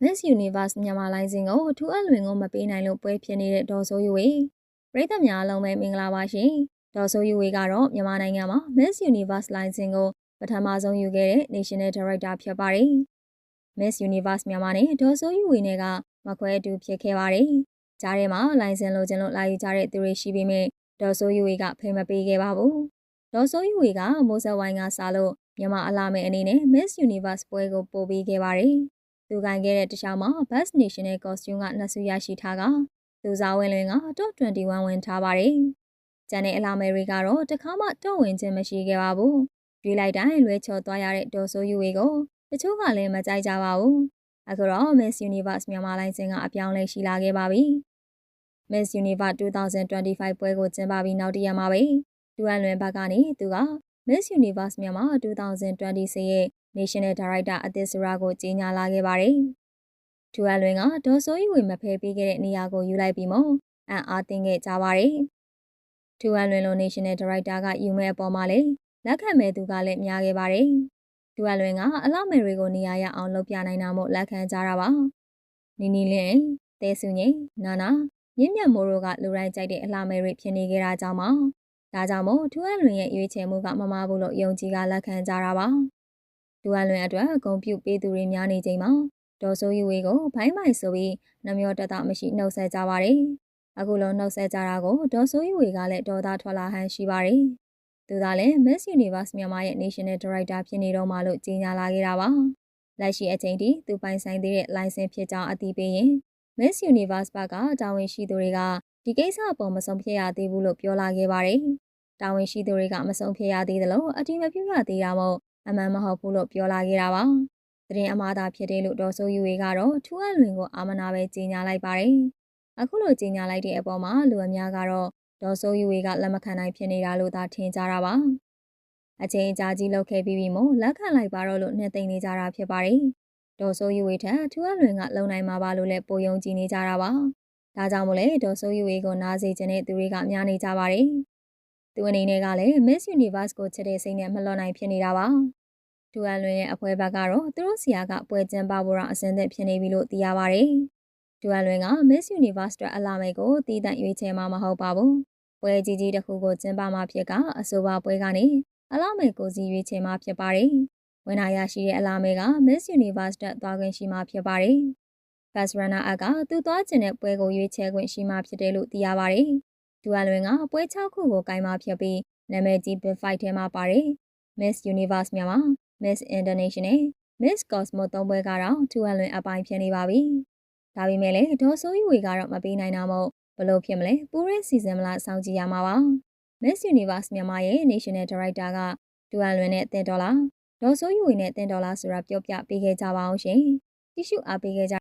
Miss Universe မြန်မာလိုင်းစင်ကိုထူးအပ်လွင်ကိုမပေးနိုင်လို့ပွဲဖြစ်နေတဲ့ဒေါ်စိုးယူဝေပရိသတ်များအလုံးပဲမင်္ဂလာပါရှင်ဒေါ်စိုးယူဝေကတော့မြန်မာနိုင်ငံမှာ Miss Universe လိုင်းစင်ကိုပထမဆုံးယူခဲ့တဲ့ National Director ဖြစ်ပါတယ် Miss Universe မြန်မာနဲ့ဒေါ်စိုးယူဝေနဲ့ကမခွဲတူဖြစ်ခဲ့ပါတယ်ကြားထဲမှာလိုင်းစင်လိုချင်လို့လာယူကြတဲ့သူတွေရှိပေမဲ့ဒေါ်စိုးယူဝေကဖိမပေးခဲ့ပါဘူးဒေါ်စိုးယူဝေကမိုးစဝိုင်းကစားလို့မြန်မာအလားမဲအနေနဲ့ Miss Universe ပွဲကိုပို့ပေးခဲ့ပါတယ်သူကန်ခဲ့တဲ့တခြားမှာ Best National Costume က2ဆုရရှိထားကသူစားဝင်လွင်က Top 21ဝင်ထားပါတယ်။ကျန်တဲ့အလာမယ်တွေကတော့တခါမှတော့ဝင်ခြင်းမရှိခဲ့ပါဘူး။ရွေးလိုက်တိုင်းလွဲချော်သွားရတဲ့ဒေါ်စိုးယူဝေကိုတချို့ကလည်းမကြိုက်ကြပါဘူး။အခုတော့ Miss Universe မြန်မာလိုင်းစင်ကအပြောင်းလဲရှိလာခဲ့ပါပြီ။ Miss Universe 2025ပွဲကိုကျင်းပပြီးနောက်တရက်မှာပဲတူအန်လွင်ဘက်ကနေသူက Miss Universe မြန်မာ2026ရဲ့National Director အသစ်ဆိုတာကိုကြေညာလာခဲ့ပါတယ်။ထူအန်လွင်ကဒေါ်စိုးရီဝေမဖဲပေးခဲ့တဲ့နေရာကိုယူလိုက်ပြီးမှအံ့အားသင့်ခဲ့ကြပါတယ်။ထူအန်လွင်လို National Director ကယူမဲ့အပေါ်မှာလည်းလက်ခံမဲ့သူကလည်းများခဲ့ပါတယ်။ထူအန်လွင်ကအလောက်မယ်တွေကိုနေရာရအောင်လုပ်ပြနိုင်တာမို့လက်ခံကြတာပါ။နီနီလင်းတဲစုငိနာနာမြင့်မြတ်မိုးတို့ကလူတိုင်းကြိုက်တဲ့အလှမယ်တွေဖြစ်နေကြတာကြောင့်ပါ။ဒါကြောင့်မို့ထူအန်လွင်ရဲ့ရွေးချယ်မှုကမမဘူးလို့ယုံကြည်ကလက်ခံကြတာပါ။ဒူအန်လွင်အတွက်အကုန်ပြုတ်ပေးသူတွေများနေချိန်မှာဒေါ်စိုးယူဝေကိုဘိုင်းမိုင်ဆိုပြီးနှမျောတတမရှိနှုတ်ဆက်ကြပါတယ်။အခုလုံးနှုတ်ဆက်ကြတာကိုဒေါ်စိုးယူဝေကလည်းဒေါ်သားထွက်လာဟန်ရှိပါတယ်။သူကလည်း Miss Universe မြန်မာရဲ့ National Director ဖြစ်နေတော့မှလို့ကြေညာလာခဲ့တာပါ။လက်ရှိအချိန်ထိသူပိုင်ဆိုင်သေးတဲ့ license ဖြစ်ကြောင်းအသိပေးရင် Miss Universe ဘက်ကတာဝန်ရှိသူတွေကဒီကိစ္စအပေါ်မဆုံးဖြတ်ရသေးဘူးလို့ပြောလာခဲ့ပါတယ်။တာဝန်ရှိသူတွေကမဆုံးဖြတ်ရသေးသလိုအတိမပြုရသေးတာမို့အမှန်မဟုတ်ဘူးလို့ပြောလာခဲ့တာပါ။သတင်းအမှားသာဖြစ်တယ်လို့ဒေါ်စိုးယူဝေကတော့ထူအန်လွင်ကိုအာမနာပဲကြေညာလိုက်ပါတယ်။အခုလိုကြေညာလိုက်တဲ့အပေါ်မှာလူအများကတော့ဒေါ်စိုးယူဝေကလက်မခံနိုင်ဖြစ်နေတာလို့သာထင်ကြတာပါ။အချိန်အကြာကြီးလောက်ခဲ့ပြီးမို့လက်ခံလိုက်ပါတော့လို့နှစ်သိမ့်နေကြတာဖြစ်ပါတယ်။ဒေါ်စိုးယူဝေထက်ထူအန်လွင်ကလုံနိုင်မှာပါလို့လည်းပိုယုံကြည်နေကြတာပါ။ဒါကြောင့်မို့လဲဒေါ်စိုးယူဝေကိုနားစေချင်တဲ့သူတွေကများနေကြပါတယ်။သူအနေနဲ့ကလည်း Miss Universe ကိုချစ်တဲ့စိတ်နဲ့မလွန်နိုင်ဖြစ်နေတာပါ။ထူအန်လွင်ရဲ့အဖွဲဘက်ကတော့သူတို့ဆီယာကပွဲကျင်းပဖို့တော့အဆင်သင့်ဖြစ်နေပြီလို့သိရပါတယ်။ထူအန်လွင်က Miss Universe အတွက်အလာမဲကိုတည်တံ့ရွေးချယ်မှာမဟုတ်ပါဘူး။ပွဲကြီးကြီးတစ်ခုကိုကျင်းပမှာဖြစ်ကအဆိုပါပွဲကနေအလာမဲကိုစီရွေးချယ်မှာဖြစ်ပါတယ်။ဝင်နာရရှိတဲ့အလာမဲက Miss Universe တက်သွားခွင့်ရှိမှာဖြစ်ပါတယ်။ First Runner Up ကသူသွားကျင်တဲ့ပွဲကိုရွေးချယ်ခွင့်ရှိမှာဖြစ်တယ်လို့သိရပါတယ်။ထူအန်လွင်ကပွဲ6ခုကိုကိုင်မှာဖြစ်ပြီးနာမည်ကြီး Big Fight ထဲမှာပါတယ်။ Miss Universe မြန်မာMiss International Miss Cosmo 3ပွဲကတော့ထူအန်လွင်အပိုင်းဖြစ်နေပါပြီ။ဒါပေမဲ့လည်းဒေါ်စိုးယူဝေကတော့မပေးနိုင်တာမို့ဘလို့ဖြစ်မလဲပူးရဲစီစဉ်မလားစောင့်ကြည့်ရမှာပါ။ Miss Universe မြန်မာရဲ့ National Director ကထူအန်လွင်နဲ့တင်ဒေါ်လာဒေါ်စိုးယူဝေနဲ့တင်ဒေါ်လာဆိုတာပြောပြပေးခဲ့ကြပါအောင်ရှင်။ကြည့်ရှုအားပေးခဲ့ကြ